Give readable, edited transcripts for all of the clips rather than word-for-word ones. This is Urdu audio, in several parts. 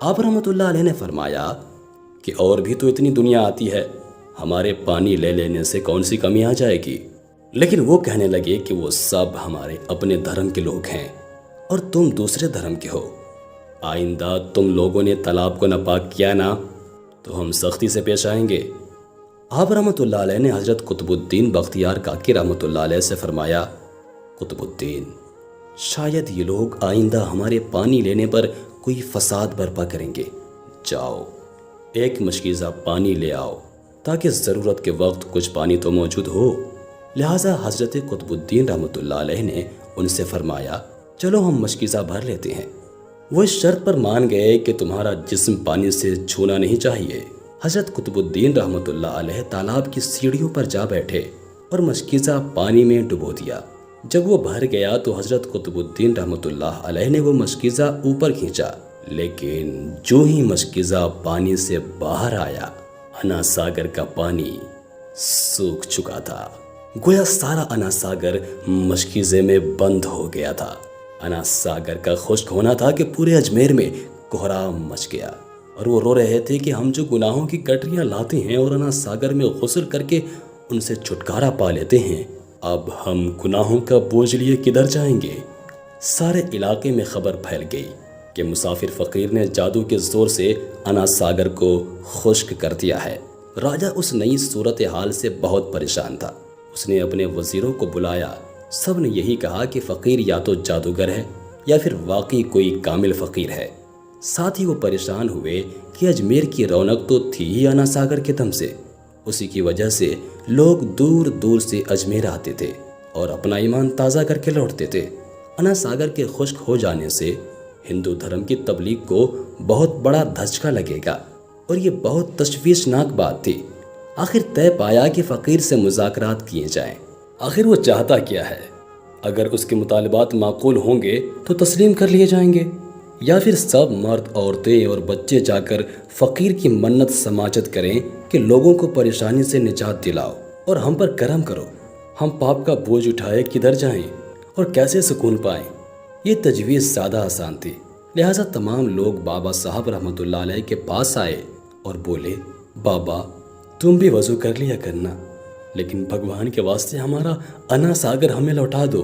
آپ رحمۃ اللہ علیہ نے فرمایا کہ اور بھی تو اتنی دنیا آتی ہے، ہمارے پانی لے لینے سے کون سی کمی آ جائے گی؟ لیکن وہ کہنے لگے کہ وہ سب ہمارے اپنے دھرم کے لوگ ہیں اور تم دوسرے دھرم کے ہو، آئندہ تم لوگوں نے تالاب کو ناپاک کیا نا تو ہم سختی سے پیش آئیں گے۔ آپ رحمۃ اللہ علیہ نے حضرت قطب الدین بختیار کاکی رحمۃ اللہ علیہ سے فرمایا، قطب الدین، شاید یہ لوگ آئندہ ہمارے پانی لینے پر کوئی فساد برپا کریں گے، جاؤ ایک مشکیزہ پانی لے آؤ تاکہ ضرورت کے وقت کچھ پانی تو موجود ہو۔ لہٰذا حضرت قطب الدین رحمۃ اللہ علیہ نے ان سے فرمایا، چلو ہم مشکیزہ بھر لیتے ہیں۔ وہ اس شرط پر مان گئے کہ تمہارا جسم پانی سے چھونا نہیں چاہیے۔ حضرت قطب الدین رحمۃ اللہ علیہ تالاب کی سیڑھیوں پر جا بیٹھے اور مشکیزہ پانی میں ڈبو دیا۔ جب وہ بھر گیا تو حضرت قطب الدین رحمۃ اللہ علیہ نے وہ مشکیزہ اوپر کھینچا، لیکن جو ہی مشکیزہ پانی سے باہر آیا، انا ساگر کا پانی سوکھ چکا تھا۔ گویا سارا انا ساگر مشکیزے میں بند ہو گیا تھا۔ انا ساگر کا خشک ہونا تھا کہ پورے اجمیر میں کوہرام مچ گیا، اور وہ رو رہے تھے کہ ہم جو گناہوں کی گٹریاں لاتے ہیں اور انا ساگر میں غسل کر کے ان سے چھٹکارا پا لیتے ہیں، اب ہم گناہوں کا بوجھ لیے کدھر جائیں گے؟ سارے علاقے میں خبر پھیل گئی کہ مسافر فقیر نے جادو کے زور سے انا ساگر کو خشک کر دیا ہے۔ راجہ اس نئی صورتحال سے بہت پریشان تھا۔ اس نے اپنے وزیروں کو بلایا، سب نے یہی کہا کہ فقیر یا تو جادوگر ہے یا پھر واقعی کوئی کامل فقیر ہے۔ ساتھ ہی وہ پریشان ہوئے کہ اجمیر کی رونق تو تھی ہی انا ساگر کے دم سے، اسی کی وجہ سے لوگ دور دور سے اجمیر آتے تھے اور اپنا ایمان تازہ کر کے لوٹتے تھے۔ انا ساگر کے خشک ہو جانے سے ہندو دھرم کی تبلیغ کو بہت بڑا دھچکا لگے گا، اور یہ بہت تشویشناک بات تھی۔ آخر طے پایا کہ فقیر سے مذاکرات کیے جائیں۔ آخر وہ چاہتا کیا ہے؟ اگر اس کے مطالبات معقول ہوں گے تو تسلیم کر لیے جائیں گے، یا پھر سب مرد، عورتیں اور بچے جا کر فقیر کی منت سماجت کریں کہ لوگوں کو پریشانی سے نجات دلاؤ اور ہم پر کرم کرو، ہم پاپ کا بوجھ اٹھائے کدھر جائیں اور کیسے سکون پائیں۔ یہ تجویز زیادہ آسان تھی، لہٰذا تمام لوگ بابا صاحب رحمۃ اللہ علیہ کے پاس آئے اور بولے، بابا تم بھی وضو کر لیا کرنا، لیکن بھگوان کے واسطے ہمارا انا ساگر ہمیں لوٹا دو۔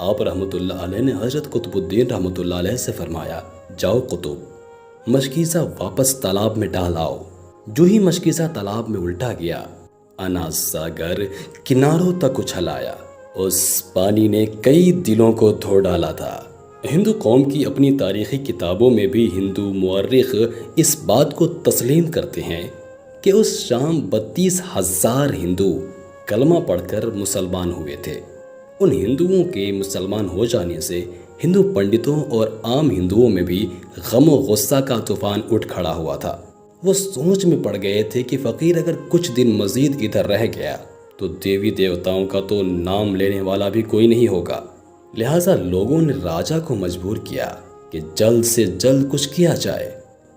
آپ رحمۃ اللہ علیہ نے حضرت قطب الدین رحمۃ اللہ علیہ سے فرمایا، جاؤ قطب، مشکیزہ واپس تالاب میں ڈال آؤ۔ جو ہی مشکیزہ تالاب میں الٹا گیا، انا ساگر کناروں تک اچھل آیا۔ اس پانی نے کئی دلوں کو دھو ڈالا تھا۔ ہندو قوم کی اپنی تاریخی کتابوں میں بھی ہندو مورخ اس بات کو تسلیم کرتے ہیں کہ اس شام 32,000 ہندو کلمہ پڑھ کر مسلمان ہوئے تھے۔ ان ہندوؤں کے مسلمان ہو جانے سے ہندو پنڈتوں اور عام ہندوؤں میں بھی غم و غصہ کا طوفان اٹھ کھڑا ہوا تھا۔ وہ سوچ میں پڑ گئے تھے کہ فقیر اگر کچھ دن مزید ادھر رہ گیا تو دیوی دیوتاؤں کا تو نام لینے والا بھی کوئی نہیں ہوگا۔ لہٰذا لوگوں نے راجہ کو مجبور کیا کہ جلد سے جلد کچھ کیا جائے۔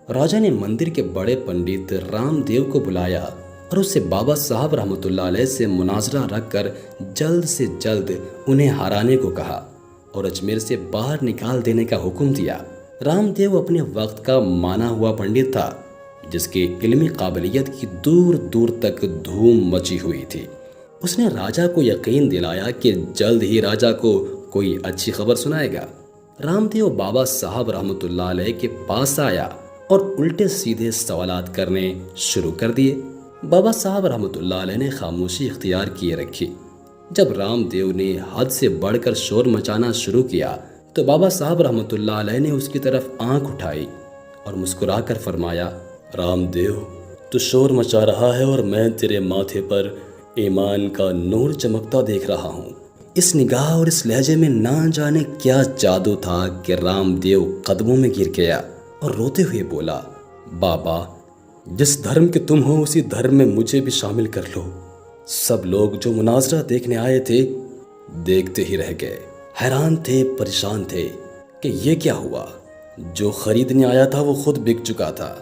راجہ نے مندر کے بڑے پنڈت رام دیو کو بلایا اور اس سے بابا صاحب رحمۃ اللہ علیہ سے مناظرہ رکھ کر جلد سے جلد انہیں ہرانے کو کہا اور اجمیر سے باہر نکال دینے کا حکم دیا۔ رام دیو اپنے وقت کا مانا ہوا پنڈت تھا، جس کی علمی قابلیت کی دور دور تک دھوم مچی ہوئی تھی۔ اس نے راجہ کو یقین دلایا کہ جلد ہی راجہ کو کوئی اچھی خبر سنائے گا۔ رام دیو بابا صاحب رحمۃ اللہ علیہ کے پاس آیا اور الٹے سیدھے سوالات کرنے شروع کر دیے۔ بابا صاحب رحمۃ اللہ علیہ نے خاموشی اختیار کیے رکھی۔ جب رام دیو نے حد سے بڑھ کر شور مچانا شروع کیا تو بابا صاحب رحمۃ اللہ علیہ نے اس کی طرف آنکھ اٹھائی اور مسکرا کر فرمایا، رام دیو، تو شور مچا رہا ہے اور میں تیرے ماتھے پر ایمان کا نور چمکتا دیکھ رہا ہوں۔ اس نگاہ اور اس لہجے میں نہ جانے کیا جادو تھا کہ رام دیو قدموں میں گر گیا اور روتے ہوئے بولا، بابا، جس دھرم کے تم ہو اسی دھرم میں مجھے بھی شامل کر لو۔ سب لوگ جو مناظرہ دیکھنے آئے تھے دیکھتے ہی رہ گئے، حیران تھے، پریشان تھے کہ یہ کیا ہوا۔ جو خریدنے آیا تھا وہ خود بک چکا تھا،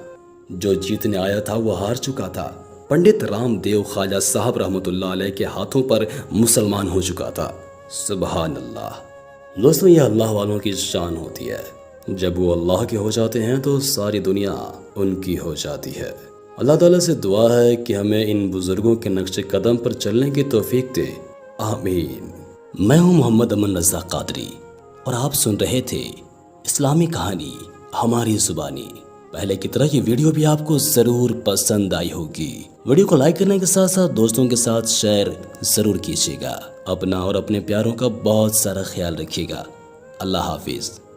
جو جیتنے آیا تھا وہ ہار چکا تھا۔ پنڈت رام دیو خواجہ صاحب رحمۃ اللہ علیہ کے ہاتھوں پر مسلمان ہو چکا تھا۔ سبحان اللہ۔ دوستوں، یہ اللہ والوں کی شان ہوتی ہے جب وہ اللہ کے ہو جاتے ہیں تو ساری دنیا ان کی ہو جاتی ہے۔ اللہ تعالیٰ سے دعا ہے کہ ہمیں ان بزرگوں کے نقش قدم پر چلنے کی توفیق دے، آمین۔ میں ہوں محمد امن رضا قادری اور آپ سن رہے تھے اسلامی کہانی ہماری زبانی۔ پہلے کی طرح یہ ویڈیو بھی آپ کو ضرور پسند آئی ہوگی۔ ویڈیو کو لائک کرنے کے ساتھ ساتھ دوستوں کے ساتھ شیئر ضرور کیجیے گا۔ اپنا اور اپنے پیاروں کا بہت سارا خیال رکھیے گا۔ اللہ حافظ۔